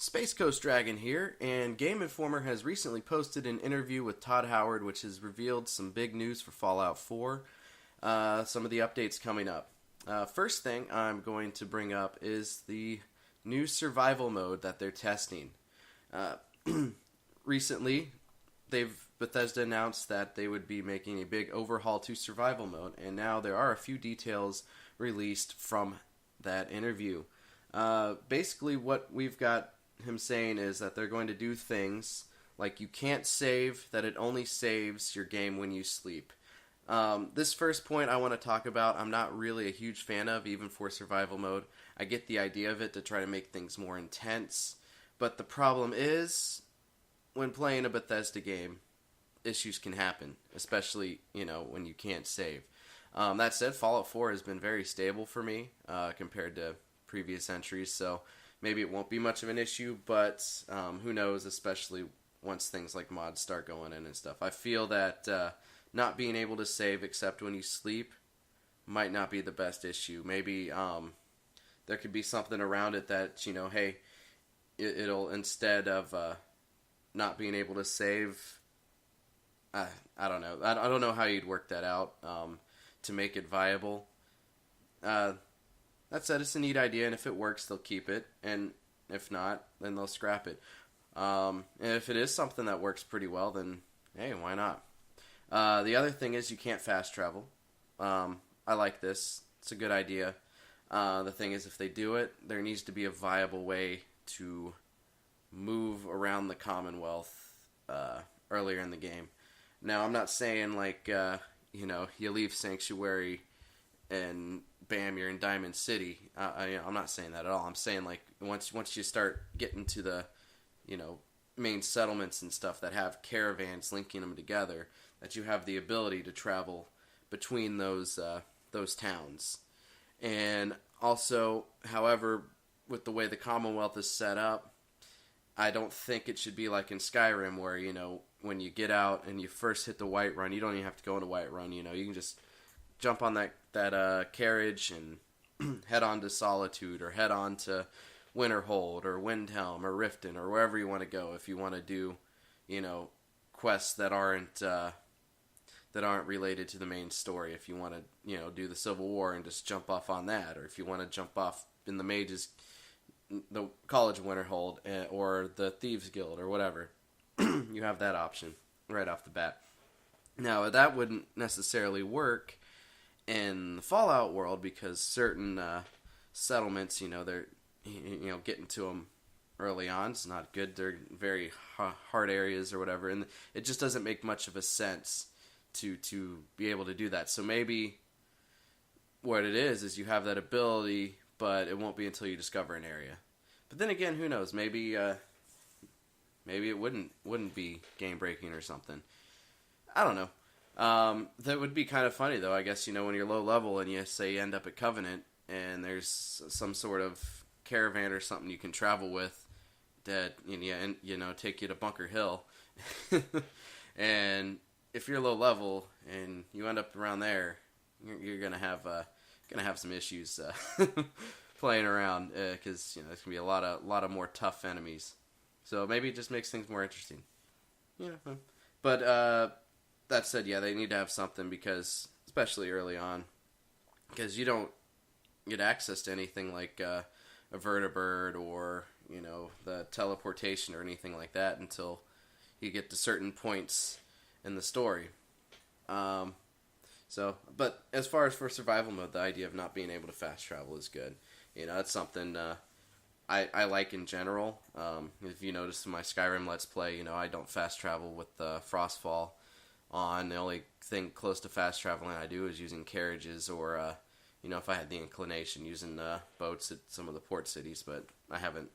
SpaceCoastDragon here, and Game Informer has recently posted an interview with Todd Howard, which has revealed some big news for Fallout 4, some of the updates coming up. First thing I'm going to bring up is the new survival mode that they're testing. Recently, Bethesda announced that they would be making a big overhaul to survival mode, and now there are a few details released from that interview. Basically, what we've got him saying is that they're going to do things like you can't save, that it only saves your game when you sleep. This first point I want to talk about, I'm not really a huge fan of, even for survival mode. I get the idea of it to try to make things more intense, but the problem is, when playing a Bethesda game, issues can happen, especially, when you can't save. That said, Fallout 4 has been very stable for me compared to previous entries, so maybe it won't be much of an issue, but who knows, especially once things like mods start going in and stuff. I feel that not being able to save except when you sleep might not be the best issue. Maybe there could be something around it that, hey, it'll, instead of not being able to save, I don't know. I don't know how you'd work that out to make it viable. That said, it's a neat idea, and if it works, they'll keep it, and if not, then they'll scrap it. And if it is something that works pretty well, then hey, why not? The other thing is you can't fast travel. I like this. It's a good idea. The thing is, if they do it, there needs to be a viable way to move around the Commonwealth earlier in the game. Now, I'm not saying like you leave Sanctuary and bam, you're in Diamond City. I'm not saying that at all. I'm saying like once you start getting to the main settlements and stuff that have caravans linking them together, that you have the ability to travel between those towns. And also, however, with the way the Commonwealth is set up, I don't think it should be like in Skyrim where, when you get out and you first hit the Whiterun, you don't even have to go into Whiterun, you can just jump on that carriage and head on to Solitude or head on to Winterhold or Windhelm or Riften or wherever you want to go if you want to do, quests that aren't related to the main story. If you want to, do the Civil War and just jump off on that, or if you want to jump off in the Mages, the College of Winterhold, or the Thieves Guild or whatever, you have that option right off the bat. Now, that wouldn't necessarily work in the Fallout world because certain settlements, they're getting to them early on is not good. They're very hard areas or whatever, and it just doesn't make much of a sense to be able to do that. So maybe what it is you have that ability, but it won't be until you discover an area. But then again, who knows? Maybe it wouldn't be game breaking or something. I don't know. That would be kind of funny, though, I guess, when you're low level and you say you end up at Covenant and there's some sort of caravan or something you can travel with that, take you to Bunker Hill. And if you're low level and you end up around there, you're going to have some issues playing around because, there's going to be a lot of more tough enemies. So maybe it just makes things more interesting. But that said, yeah, they need to have something because, especially early on, because you don't get access to anything like a vertibird or, the teleportation or anything like that until you get to certain points in the story. But as far as for survival mode, the idea of not being able to fast travel is good. That's something I like in general. If you notice in my Skyrim Let's Play, I don't fast travel with Frostfall on. The only thing close to fast traveling I do is using carriages or, if I had the inclination, using boats at some of the port cities, but I haven't,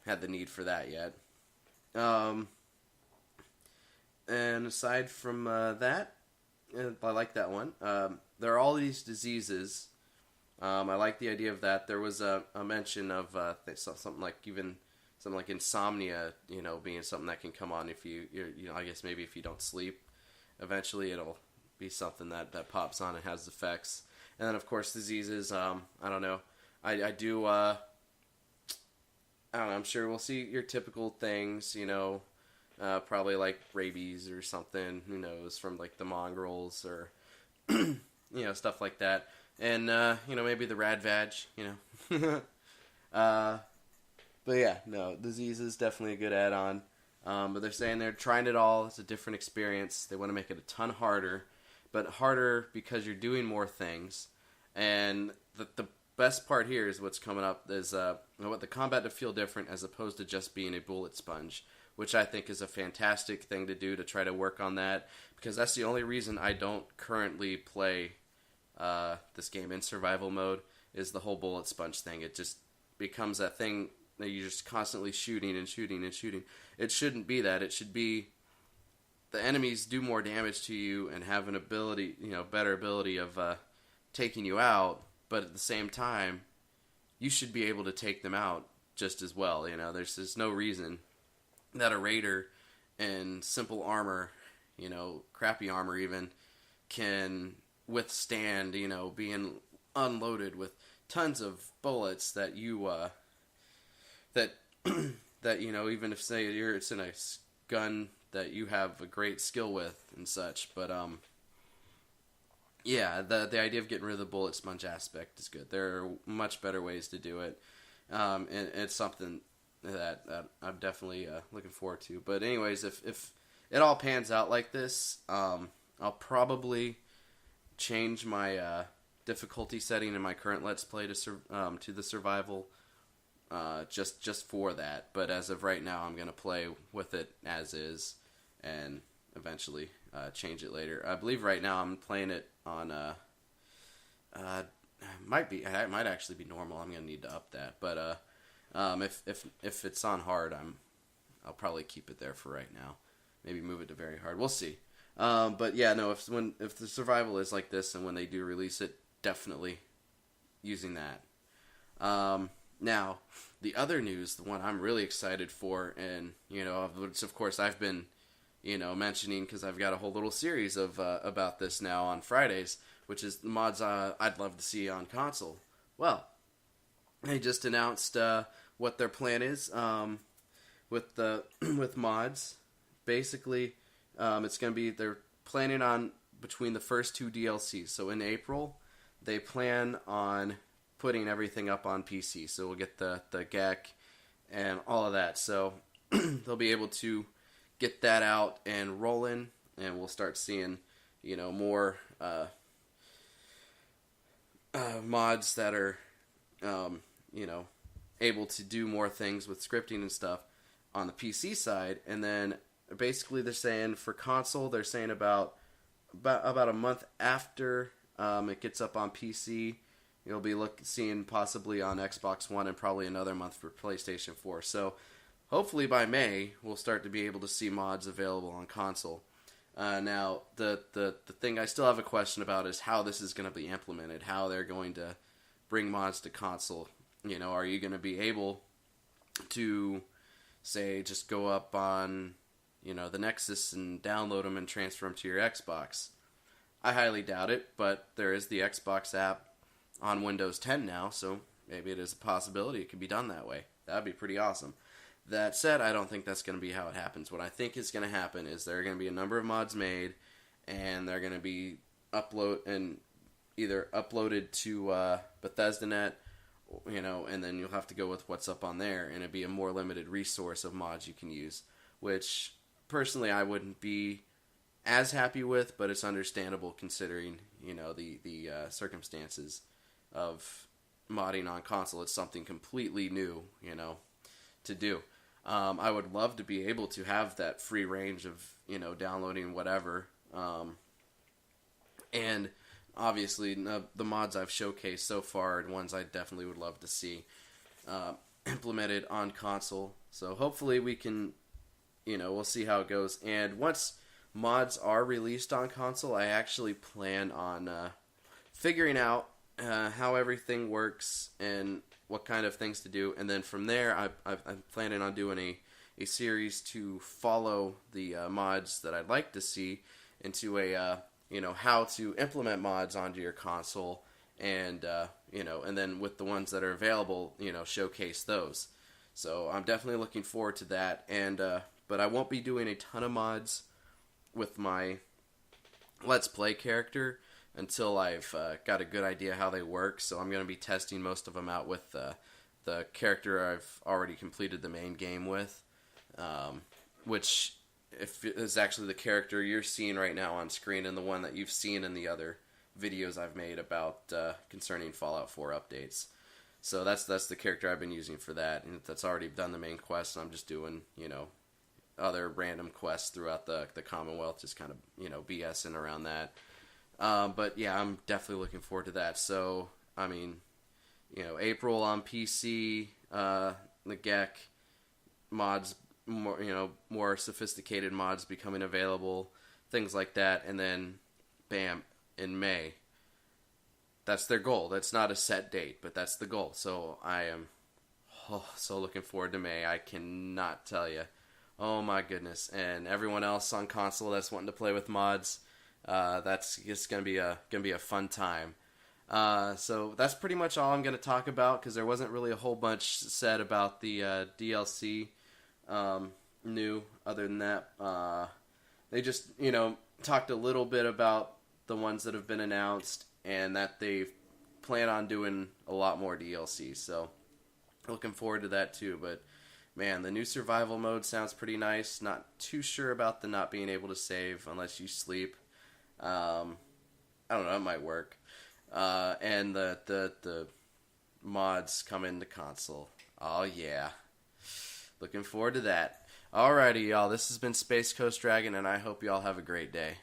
had the need for that yet. And aside from that, I like that one. There are all these diseases. I like the idea of that. There was a mention of something like insomnia, being something that can come on if I guess maybe if you don't sleep. Eventually it'll be something that pops on and has effects. And then, of course, diseases, I don't know. I do I don't know, I'm sure we'll see your typical things, probably like rabies or something, who knows, from like the mongrels or, stuff like that. And, maybe the rad vag, uh, but yeah, no, disease is definitely a good add-on. But they're saying they're trying it all. It's a different experience. They want to make it a ton harder, but harder because you're doing more things. And the best part here is what's coming up is what the combat to feel different as opposed to just being a bullet sponge, which I think is a fantastic thing to do to try to work on that, because that's the only reason I don't currently play this game in survival mode is the whole bullet sponge thing. It just becomes that thing that you're just constantly shooting and shooting and shooting. It shouldn't be that. It should be the enemies do more damage to you and have an ability, better ability of taking you out, but at the same time, you should be able to take them out just as well. There's no reason that a raider in simple armor, crappy armor even, can withstand, being unloaded with tons of bullets that you, that, even if, say, it's in a gun that you have a great skill with and such, but, yeah, the idea of getting rid of the bullet sponge aspect is good. There are much better ways to do it, and it's something that I'm definitely looking forward to. But anyways, if it all pans out like this, I'll probably change my difficulty setting in my current Let's Play to the survival, just for that. But as of right now, I'm gonna play with it as is, and eventually change it later. I believe right now I'm playing it on it might actually be normal. I'm gonna need to up that, but if it's on hard, I'll probably keep it there for right now. Maybe move it to very hard. We'll see. But yeah, no. If the survival is like this, and when they do release it, definitely using that. Now, the other news, the one I'm really excited for, and which of course I've been mentioning because I've got a whole little series of about this now on Fridays, which is the mods I'd love to see on console. Well, they just announced what their plan is with mods. Basically, it's going to be, they're planning on between the first two DLCs. So in April, they plan on putting everything up on PC. So we'll get the GEC and all of that. So they'll be able to get that out and rolling, and we'll start seeing, more mods that are, able to do more things with scripting and stuff on the PC side. And then basically they're saying for console, they're saying about a month after it gets up on PC, you'll be seeing possibly on Xbox One, and probably another month for PlayStation 4. So hopefully by May, we'll start to be able to see mods available on console. Now, the thing I still have a question about is how this is going to be implemented, how they're going to bring mods to console. Are you going to be able to, say, just go up on, the Nexus and download them and transfer them to your Xbox? I highly doubt it, but there is the Xbox app on Windows 10 now, so maybe it is a possibility it could be done that way. That would be pretty awesome. That said, I don't think that's going to be how it happens. What I think is going to happen is there are going to be a number of mods made, and they're going to be either uploaded to Bethesda.net, and then you'll have to go with what's up on there, and it'd be a more limited resource of mods you can use, which personally I wouldn't be as happy with, but it's understandable considering the circumstances of modding on console. It's something completely new, to do. I would love to be able to have that free range of downloading whatever, and obviously the mods I've showcased so far and ones I definitely would love to see implemented on console. So hopefully we can, we'll see how it goes. And once mods are released on console, I actually plan on figuring out how everything works and what kind of things to do. And then from there, I'm planning on doing a series to follow the mods that I'd like to see into a how to implement mods onto your console, and and then with the ones that are available, showcase those. So I'm definitely looking forward to that. And but I won't be doing a ton of mods with my Let's Play character until I've got a good idea how they work. So I'm going to be testing most of them out with the character I've already completed the main game with, which if is actually the character you're seeing right now on screen and the one that you've seen in the other videos I've made about concerning Fallout 4 updates. So that's the character I've been using for that, and that's already done the main quest, and I'm just doing, other random quests throughout the Commonwealth, just kind of, BSing around that. But yeah, I'm definitely looking forward to that. So, I mean, April on PC, the GEC mods, more sophisticated mods becoming available, things like that, and then, bam, in May. That's their goal. That's not a set date, but that's the goal. So I am so looking forward to May. I cannot tell you. Oh my goodness! And everyone else on console that's wanting to play with mods, that's just gonna be a fun time. So that's pretty much all I'm gonna talk about because there wasn't really a whole bunch said about the DLC new. Other than that, they just talked a little bit about the ones that have been announced and that they plan on doing a lot more DLC. So looking forward to that too. But man, the new survival mode sounds pretty nice. Not too sure about the not being able to save unless you sleep. I don't know, it might work. And the mods come into console. Oh yeah. Looking forward to that. Alrighty, y'all. This has been SpaceCoastDragon, and I hope y'all have a great day.